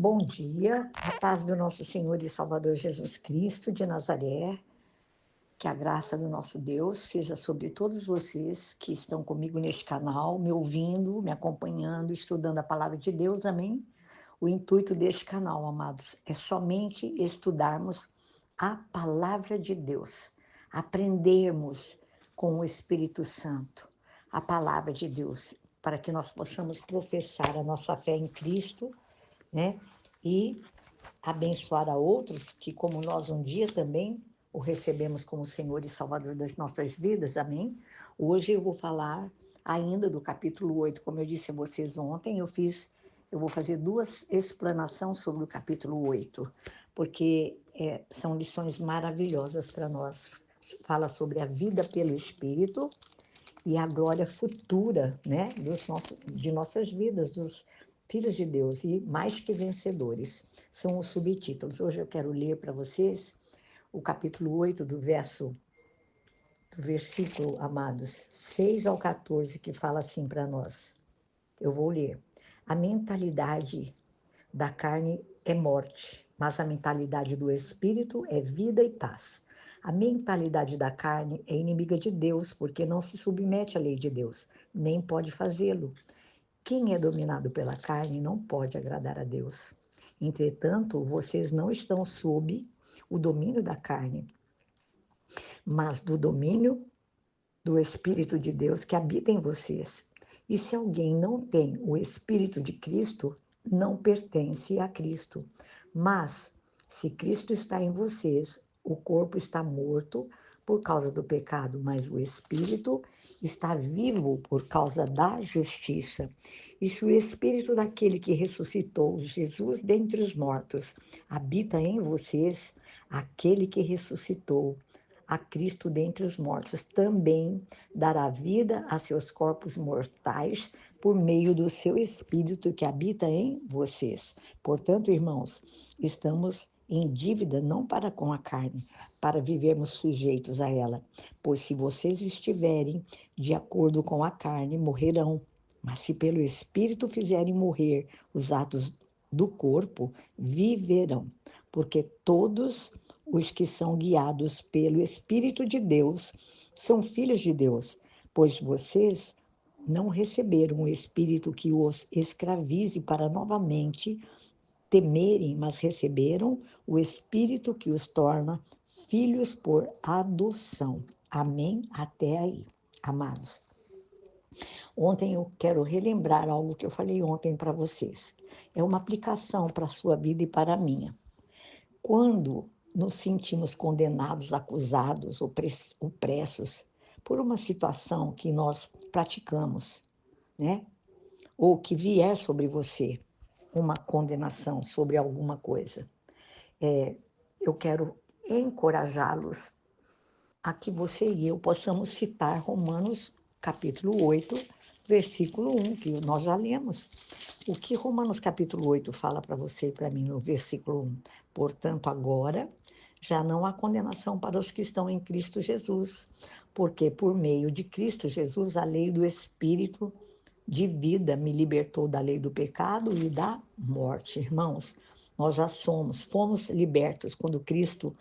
Bom dia, a paz do nosso Senhor e Salvador Jesus Cristo de Nazaré, que a graça do nosso Deus seja sobre todos vocês que estão comigo neste canal, me ouvindo, me acompanhando, estudando a palavra de Deus, amém? O intuito deste canal, amados, é somente estudarmos a palavra de Deus, aprendermos com o Espírito Santo a palavra de Deus, para que nós possamos professar a nossa fé em Cristo, né? E abençoar a outros que, como nós um dia também o recebemos como Senhor e Salvador das nossas vidas, amém? Hoje eu vou falar ainda do capítulo 8, como eu disse a vocês ontem, eu vou fazer duas explanações sobre o capítulo 8, porque são lições maravilhosas para nós. Fala sobre a vida pelo Espírito e a glória futura, né, de nossas vidas, dos filhos de Deus, e mais que vencedores. São os subtítulos. Hoje eu quero ler para vocês o capítulo 8 do versículo, amados, 6 ao 14, que fala assim para nós. Eu vou ler. A mentalidade da carne é morte, mas a mentalidade do espírito é vida e paz. A mentalidade da carne é inimiga de Deus, porque não se submete à lei de Deus, nem pode fazê-lo. Quem é dominado pela carne não pode agradar a Deus. Entretanto, vocês não estão sob o domínio da carne, mas do domínio do Espírito de Deus que habita em vocês. E se alguém não tem o Espírito de Cristo, não pertence a Cristo. Mas, se Cristo está em vocês, o corpo está morto por causa do pecado, mas o Espírito está vivo por causa da justiça. E se o Espírito daquele que ressuscitou Jesus dentre os mortos habita em vocês, aquele que ressuscitou a Cristo dentre os mortos também dará vida a seus corpos mortais por meio do seu Espírito que habita em vocês. Portanto, irmãos, estamos em dívida não para com a carne, para vivermos sujeitos a ela. Pois se vocês estiverem de acordo com a carne, morrerão. Mas se pelo Espírito fizerem morrer os atos do corpo, viverão. Porque todos os que são guiados pelo Espírito de Deus são filhos de Deus, pois vocês não receberam o Espírito que os escravize para novamente temerem, mas receberam o Espírito que os torna filhos por adoção. Amém? Até aí, amados. Ontem eu quero relembrar algo que eu falei ontem para vocês. É uma aplicação para a sua vida e para a minha. Quando nos sentimos condenados, acusados, opressos por uma situação que nós praticamos, né? Ou que vier sobre você uma condenação sobre alguma coisa, eu quero encorajá-los a que você e eu possamos citar Romanos capítulo 8, versículo 1, que nós já lemos. O que Romanos capítulo 8 fala para você e para mim no versículo 1? Portanto, agora já não há condenação para os que estão em Cristo Jesus, porque por meio de Cristo Jesus a lei do Espírito de vida me libertou da lei do pecado e da morte. Irmãos, nós já fomos libertos quando Cristo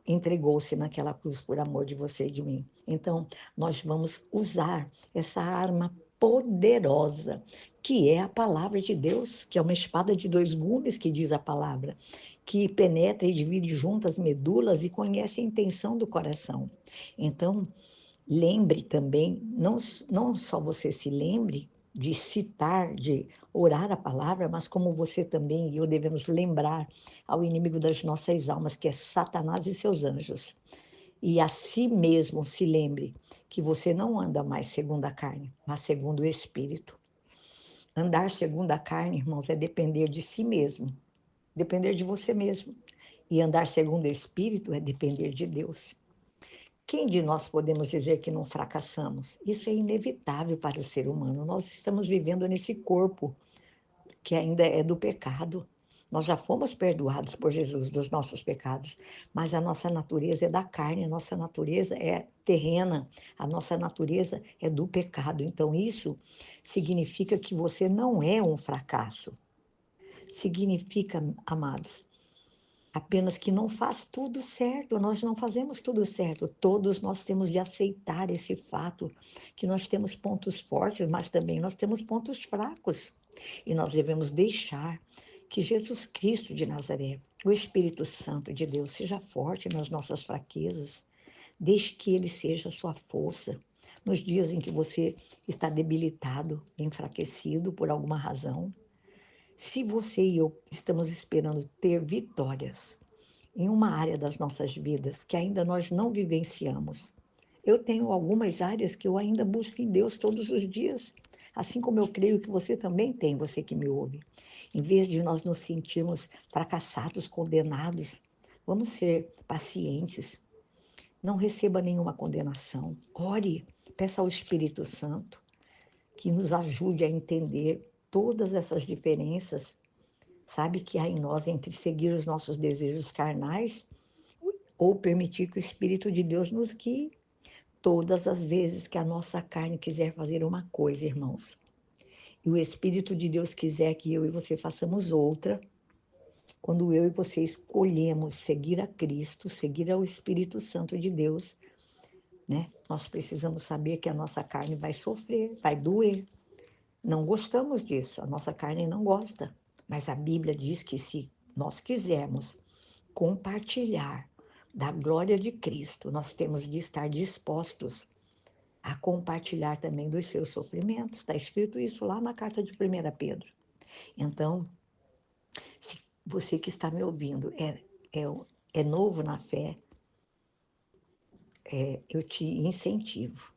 entregou-se naquela cruz por amor de você e de mim. Então, nós vamos usar essa arma poderosa, que é a palavra de Deus, que é uma espada de dois gumes, que diz a palavra, que penetra e divide juntas as medulas e conhece a intenção do coração. Então, lembre também, não só você se lembre de citar, de orar a palavra, mas como você também e eu devemos lembrar ao inimigo das nossas almas, que é Satanás e seus anjos. E a si mesmo se lembre que você não anda mais segundo a carne, mas segundo o Espírito. Andar segundo a carne, irmãos, é depender de si mesmo, depender de você mesmo. E andar segundo o Espírito é depender de Deus. Quem de nós podemos dizer que não fracassamos? Isso é inevitável para o ser humano. Nós estamos vivendo nesse corpo que ainda é do pecado. Nós já fomos perdoados por Jesus dos nossos pecados, mas a nossa natureza é da carne, a nossa natureza é terrena, a nossa natureza é do pecado. Então, isso significa que você não é um fracasso. significa, amados, apenas que não faz tudo certo. Nós não fazemos tudo certo. Todos nós temos de aceitar esse fato, que nós temos pontos fortes, mas também nós temos pontos fracos. E nós devemos deixar que Jesus Cristo de Nazaré, o Espírito Santo de Deus, seja forte nas nossas fraquezas. Deixe que Ele seja a sua força. Nos dias em que você está debilitado, enfraquecido por alguma razão, se você e eu estamos esperando ter vitórias em uma área das nossas vidas que ainda nós não vivenciamos, eu tenho algumas áreas que eu ainda busco em Deus todos os dias, assim como eu creio que você também tem, você que me ouve. Em vez de nós nos sentirmos fracassados, condenados, vamos ser pacientes. Não receba nenhuma condenação. Ore, peça ao Espírito Santo que nos ajude a entender todas essas diferenças, sabe, que há em nós entre seguir os nossos desejos carnais ou permitir que o Espírito de Deus nos guie. Todas as vezes que a nossa carne quiser fazer uma coisa, irmãos, e o Espírito de Deus quiser que eu e você façamos outra, quando eu e você escolhemos seguir a Cristo, seguir ao Espírito Santo de Deus, né? Nós precisamos saber que a nossa carne vai sofrer, vai doer. Não gostamos disso, a nossa carne não gosta. Mas a Bíblia diz que se nós quisermos compartilhar da glória de Cristo, nós temos de estar dispostos a compartilhar também dos seus sofrimentos. Está escrito isso lá na carta de 1 Pedro. Então, se você que está me ouvindo é novo na fé, eu te incentivo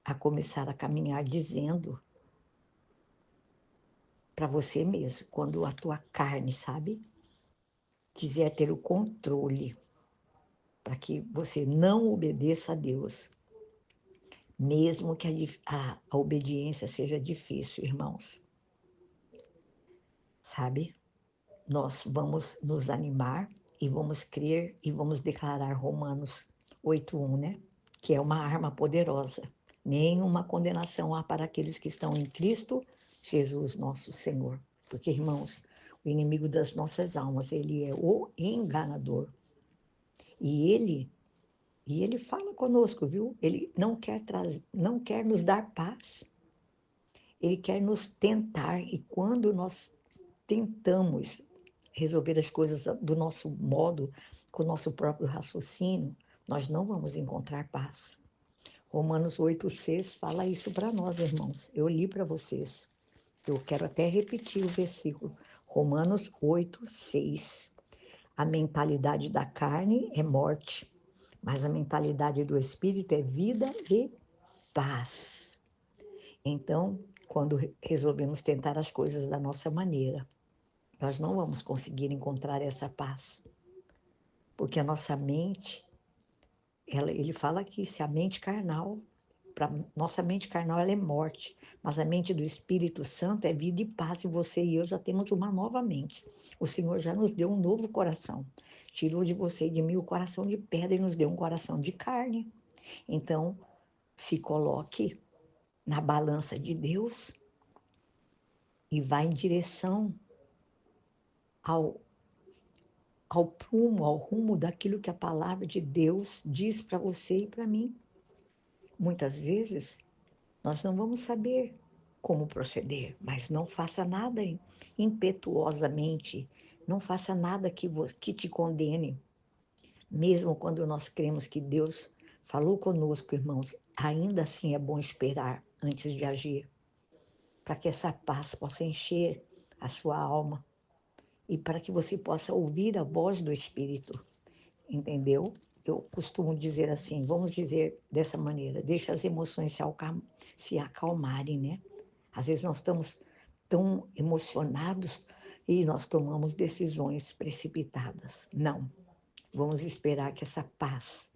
a começar a caminhar dizendo para você mesmo, quando a tua carne, sabe, quiser ter o controle, para que você não obedeça a Deus, mesmo que a obediência seja difícil, irmãos. Sabe? Nós vamos nos animar e vamos crer e vamos declarar Romanos 8:1, né? Que é uma arma poderosa. Nenhuma condenação há para aqueles que estão em Cristo Jesus, nosso Senhor. Porque, irmãos, o inimigo das nossas almas, ele é o enganador. E ele fala conosco, viu? Ele não quer nos dar paz. Ele quer nos tentar. E quando nós tentamos resolver as coisas do nosso modo, com o nosso próprio raciocínio, nós não vamos encontrar paz. Romanos 8:6 fala isso para nós, irmãos. Eu li para vocês. Eu quero até repetir o versículo. Romanos 8:6. A mentalidade da carne é morte, mas a mentalidade do espírito é vida e paz. Então, quando resolvemos tentar as coisas da nossa maneira, nós não vamos conseguir encontrar essa paz. Porque a nossa mente, ele fala que se a mente carnal, nossa mente carnal ela é morte, mas a mente do Espírito Santo é vida e paz, e você e eu já temos uma nova mente. O Senhor já nos deu um novo coração. Tirou de você e de mim o coração de pedra e nos deu um coração de carne. Então, se coloque na balança de Deus e vá em direção ao prumo, ao rumo daquilo que a palavra de Deus diz para você e para mim. Muitas vezes, nós não vamos saber como proceder, mas não faça nada impetuosamente, não faça nada que te condene. Mesmo quando nós cremos que Deus falou conosco, irmãos, ainda assim é bom esperar antes de agir, para que essa paz possa encher a sua alma e para que você possa ouvir a voz do Espírito, entendeu? Eu costumo dizer assim, vamos dizer dessa maneira, deixa as emoções se acalmarem, né? Às vezes nós estamos tão emocionados e nós tomamos decisões precipitadas. Não, vamos esperar que essa paz,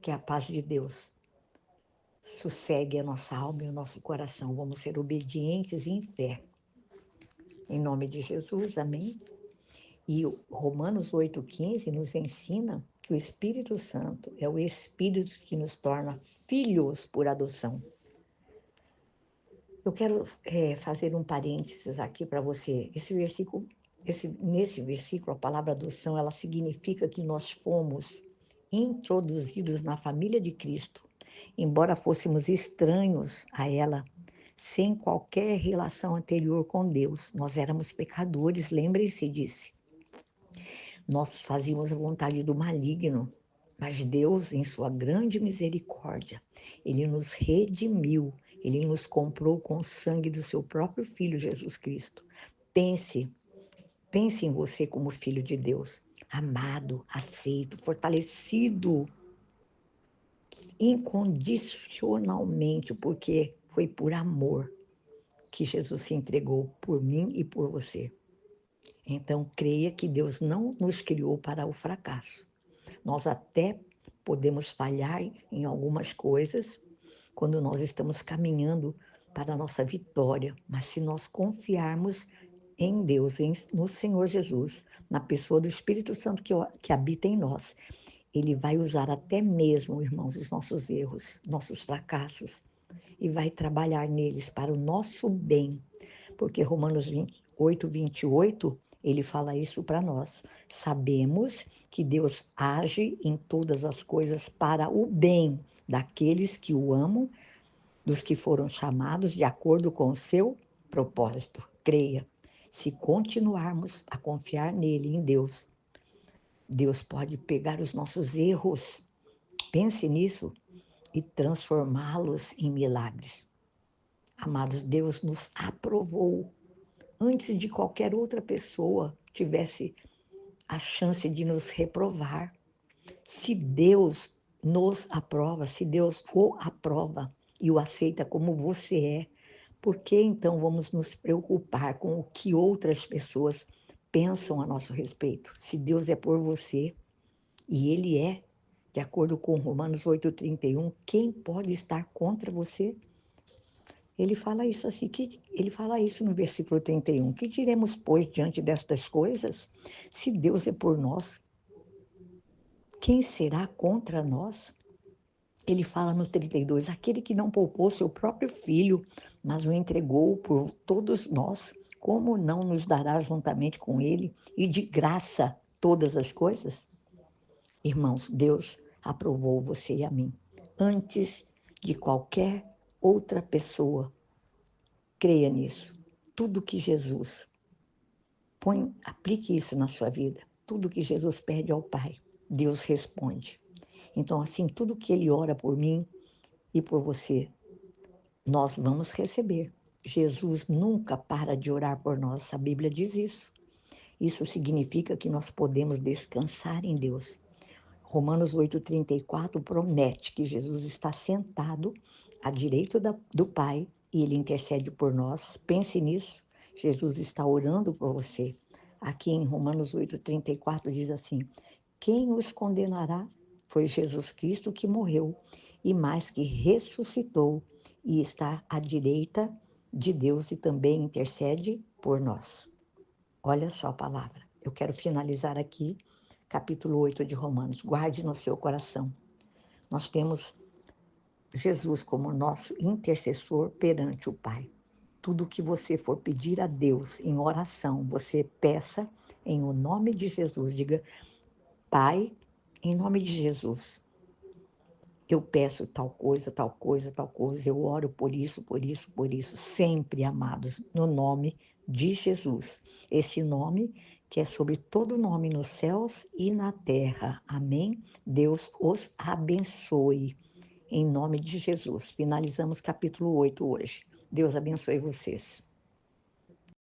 que é a paz de Deus, sossegue a nossa alma e o nosso coração. Vamos ser obedientes em fé. Em nome de Jesus, amém? E o Romanos 8:15 nos ensina que o Espírito Santo é o Espírito que nos torna filhos por adoção. Eu quero fazer um parênteses aqui para você. Nesse versículo, a palavra adoção, ela significa que nós fomos introduzidos na família de Cristo, embora fôssemos estranhos a ela, sem qualquer relação anterior com Deus. Nós éramos pecadores, lembrem-se disso. Nós fazíamos a vontade do maligno, mas Deus, em sua grande misericórdia, Ele nos redimiu, Ele nos comprou com o sangue do seu próprio Filho, Jesus Cristo. Pense em você como filho de Deus, amado, aceito, fortalecido incondicionalmente, porque foi por amor que Jesus se entregou por mim e por você. Então, creia que Deus não nos criou para o fracasso. Nós até podemos falhar em algumas coisas quando nós estamos caminhando para a nossa vitória, mas se nós confiarmos em Deus, no Senhor Jesus, na pessoa do Espírito Santo que habita em nós, Ele vai usar até mesmo, irmãos, os nossos erros, nossos fracassos, e vai trabalhar neles para o nosso bem, porque Romanos 28, ele fala isso para nós. Sabemos que Deus age em todas as coisas para o bem daqueles que o amam, dos que foram chamados de acordo com o seu propósito. Creia, se continuarmos a confiar nele, em Deus, Deus pode pegar os nossos erros, pense nisso, e transformá-los em milagres. Amados, Deus nos aprovou antes de qualquer outra pessoa tivesse a chance de nos reprovar. Se Deus nos aprova, se Deus o aprova e o aceita como você é, por que então vamos nos preocupar com o que outras pessoas pensam a nosso respeito? Se Deus é por você, e Ele é, de acordo com Romanos 8,31, quem pode estar contra você? Ele fala isso assim, ele fala isso no versículo 31. Que diremos, pois, diante destas coisas? Se Deus é por nós, quem será contra nós? Ele fala no 32, aquele que não poupou seu próprio filho, mas o entregou por todos nós, como não nos dará juntamente com ele e de graça todas as coisas? Irmãos, Deus aprovou você e a mim antes de qualquer outra pessoa. Creia nisso. Tudo que Jesus aplique isso na sua vida. Tudo que Jesus pede ao Pai, Deus responde. Então, assim, tudo que Ele ora por mim e por você, nós vamos receber. Jesus nunca para de orar por nós, a Bíblia diz isso. Isso significa que nós podemos descansar em Deus. Romanos 8,34 promete que Jesus está sentado à direita do Pai e Ele intercede por nós. Pense nisso. Jesus está orando por você. Aqui em Romanos 8,34 diz assim: quem os condenará? Foi Jesus Cristo que morreu e mais que ressuscitou e está à direita de Deus e também intercede por nós. Olha só a palavra. Eu quero finalizar aqui, capítulo 8 de Romanos. Guarde no seu coração. Nós temos Jesus como nosso intercessor perante o Pai. Tudo que você for pedir a Deus em oração, você peça em o nome de Jesus. Diga, Pai, em nome de Jesus, eu peço tal coisa, tal coisa, tal coisa. Eu oro por isso, por isso, por isso. Sempre, amados, no nome de Jesus. Esse nome que é sobre todo nome nos céus e na terra. Amém? Deus os abençoe. Em nome de Jesus. Finalizamos capítulo 8 hoje. Deus abençoe vocês.